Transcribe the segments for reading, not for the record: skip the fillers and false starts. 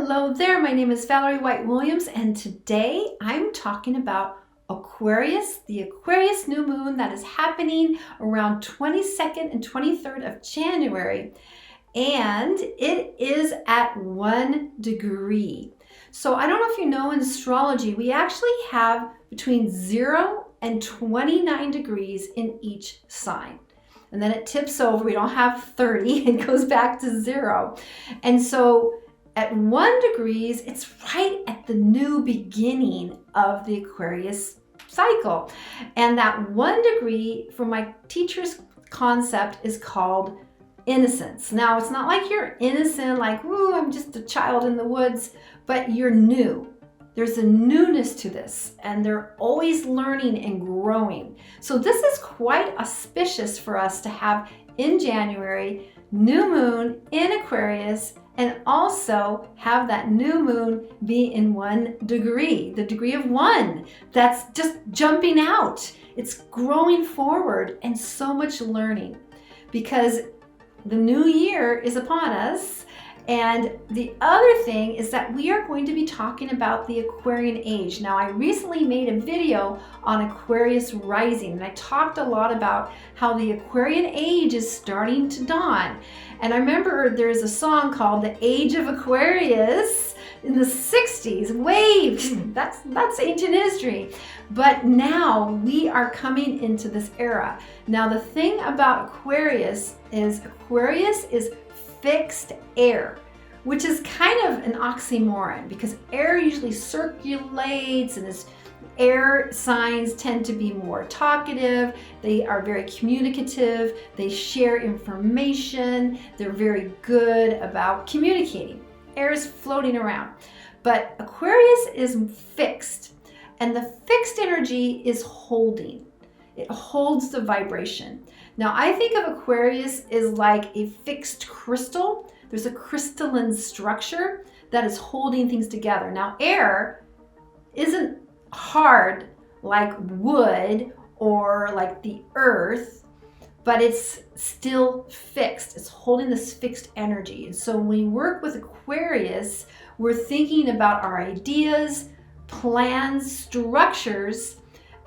Hello there, my name is Valerie White-Williams, and today I'm talking about Aquarius, the Aquarius new moon that is happening around 22nd and 23rd of January, and it is at 1 degree. So I don't know if you know, in astrology, we actually have between 0 and 29 degrees in each sign. And then it tips over, we don't have 30, it goes back to 0. And so at 1 degrees, it's right at the new beginning of the Aquarius cycle. And that 1 degree, from my teacher's concept, is called innocence. Now, it's not like you're innocent, like, ooh, I'm just a child in the woods, but you're new. There's a newness to this, and they're always learning and growing. So this is quite auspicious for us to have in January, new moon in Aquarius, and also have that new moon be in 1 degree, the degree of 1. That's just jumping out. It's growing forward and so much learning, because the new year is upon us. And the other thing is that we are going to be talking about the Aquarian age. Now, I recently made a video on Aquarius rising, and I talked a lot about how the Aquarian age is starting to dawn. And I remember there's a song called the Age of Aquarius in the 60s, that's ancient history. But now we are coming into this era. Now, the thing about Aquarius is fixed air, which is kind of an oxymoron, because air usually circulates, and this air signs tend to be more talkative, they are very communicative, they share information, they're very good about communicating. Air is floating around. But Aquarius is fixed, and the fixed energy is holding. It holds the vibration. Now, I think of Aquarius as like a fixed crystal. There's a crystalline structure that is holding things together. Now, air isn't hard like wood or like the earth, but it's still fixed. It's holding this fixed energy. And so when we work with Aquarius, we're thinking about our ideas, plans, structures,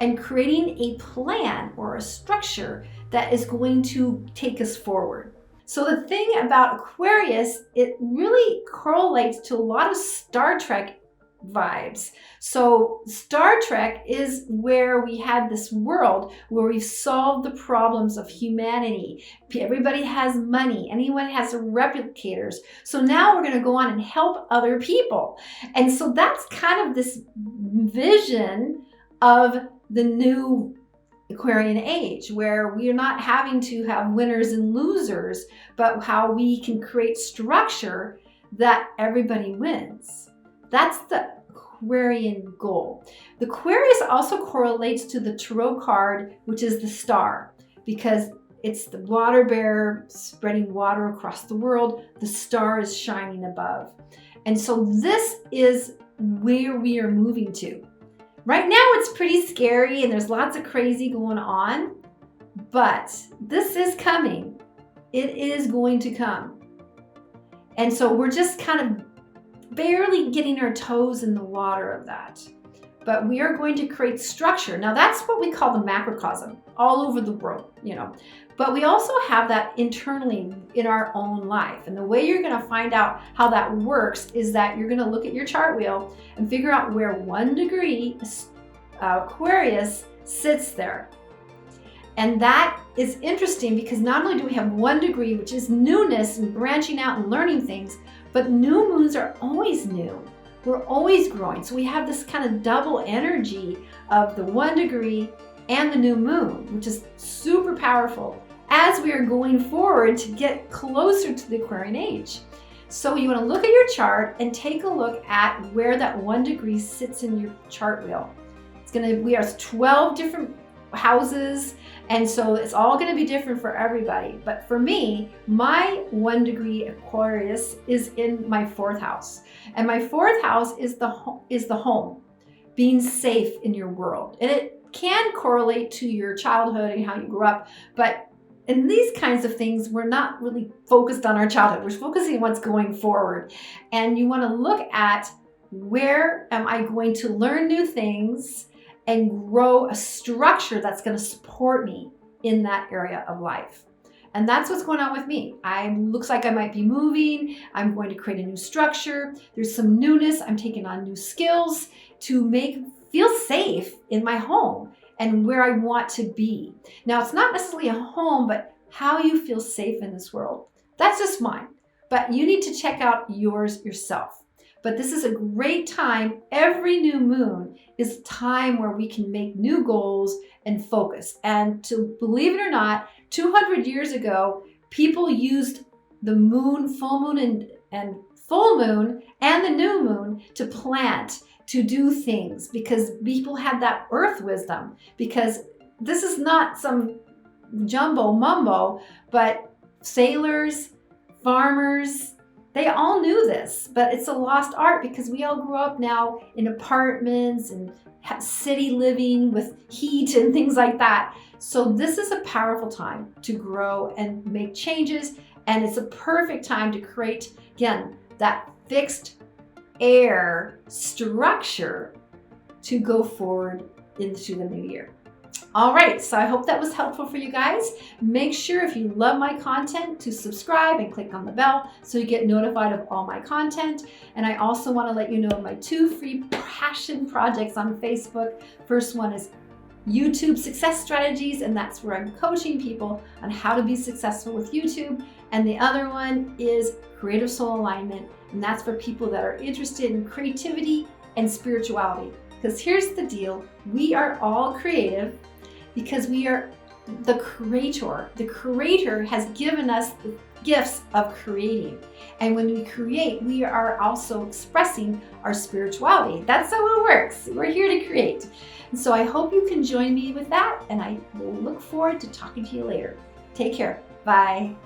and creating a plan or a structure that is going to take us forward. So the thing about Aquarius, it really correlates to a lot of Star Trek vibes. So Star Trek is where we had this world where we've solved the problems of humanity. Everybody has money. Anyone has replicators. So now we're going to go on and help other people. And so that's kind of this vision of the new Aquarian age, where we are not having to have winners and losers, but how we can create structure that everybody wins. That's the Aquarian goal. The Aquarius also correlates to the tarot card, which is the star, because it's the water bearer spreading water across the world. The star is shining above. And so this is where we are moving to. Right now it's pretty scary and there's lots of crazy going on, but this is coming. It is going to come. And so we're just kind of barely getting our toes in the water of that. But we are going to create structure. Now, that's what we call the macrocosm all over the world, But we also have that internally in our own life. And the way you're going to find out how that works is that you're going to look at your chart wheel and figure out where 1 degree Aquarius sits there. And that is interesting, because not only do we have 1 degree, which is newness and branching out and learning things, but new moons are always new. We're always growing. So we have this kind of double energy of the 1 degree and the new moon, which is super powerful as we are going forward to get closer to the Aquarian age. So you want to look at your chart and take a look at where that 1 degree sits in your chart wheel. We have 12 different houses, and so it's all going to be different for everybody. But for me, my 1 degree Aquarius is in my 4th house, and my 4th house is the home, being safe in your world. And it can correlate to your childhood and how you grew up, but in these kinds of things, we're not really focused on our childhood. We're focusing on what's going forward. And you want to look at, where am I going to learn new things and grow a structure that's going to support me in that area of life. And that's what's going on with me. Looks like I might be moving. I'm going to create a new structure. There's some newness. I'm taking on new skills to feel safe in my home and where I want to be. Now, it's not necessarily a home, but how you feel safe in this world. That's just mine. But you need to check out yours yourself. But this is a great time. Every new moon is a time where we can make new goals and focus. And to believe it or not, 200 years ago, people used the moon, full moon and full moon and the new moon to plant, to do things, because people had that earth wisdom. Because this is not some jumbo mumbo, but sailors, farmers, they all knew this, but it's a lost art because we all grew up now in apartments and city living with heat and things like that. So this is a powerful time to grow and make changes. And it's a perfect time to create, again, that fixed air structure to go forward into the new year. All right, so I hope that was helpful for you guys. Make sure, if you love my content, to subscribe and click on the bell so you get notified of all my content. And I also want to let you know of my 2 free passion projects on Facebook. First one is YouTube Success Strategies, and that's where I'm coaching people on how to be successful with YouTube. And the other one is Creative Soul Alignment, and that's for people that are interested in creativity and spirituality. Because here's the deal, we are all creative because we are the creator. The creator has given us the gifts of creating. And when we create, we are also expressing our spirituality. That's how it works. We're here to create. And so I hope you can join me with that, and I will look forward to talking to you later. Take care. Bye.